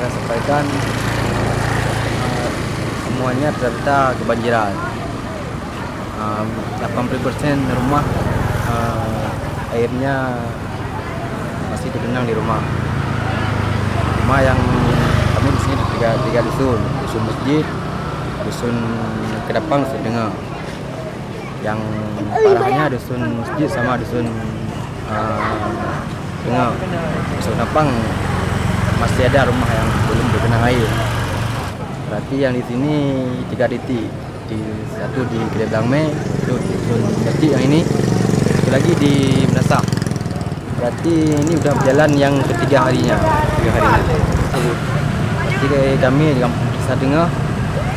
saya sampaikan, semuanya terdata kebanjiran. 80% rumah airnya masih tergenang di rumah. Rumah yang kami di sini tiga dusun, dusun masjid, dusun Kedapang, dusun Dengar. Yang parahnya dusun masjid sama dusun Dengar. Dusun Kedapang masih ada rumah yang belum tergenang air. Berarti yang di sini 3 titik. Satu di Kedai Blangme, itu di dusun masjid yang ini, satu lagi di Menasah. Berarti ini udah berjalan yang ketiga harinya. Jadi kami di kampung Desa Dengar,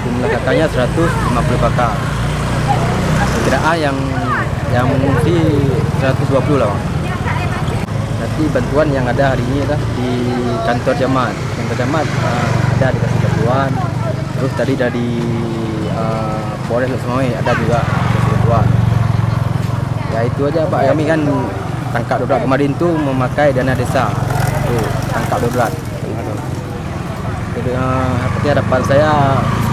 jumlah kakaknya 150 kakak. Perkiraan yang mengungsi 120 lah. Berarti bantuan yang ada hari ini adalah di kantor camat. Kantor camat ada dikasih bantuan. Terus tadi dari Polres Semai ada juga dikasih bantuan. Ya itu aja Pak, kami kan tangkap darurat kemarin tu memakai dana desa. Tuh, tangkap darurat. Jadi seperti harapan saya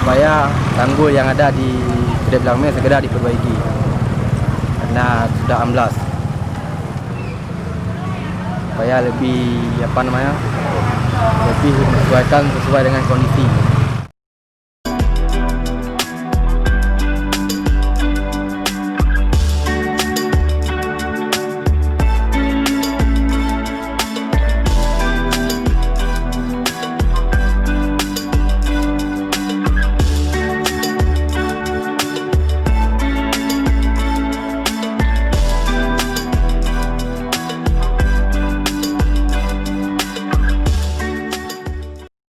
supaya tanggul yang ada di Kedai Blangme segera diperbaiki karena sudah amblas, supaya lebih lebih menyesuaikan sesuai dengan kondisi.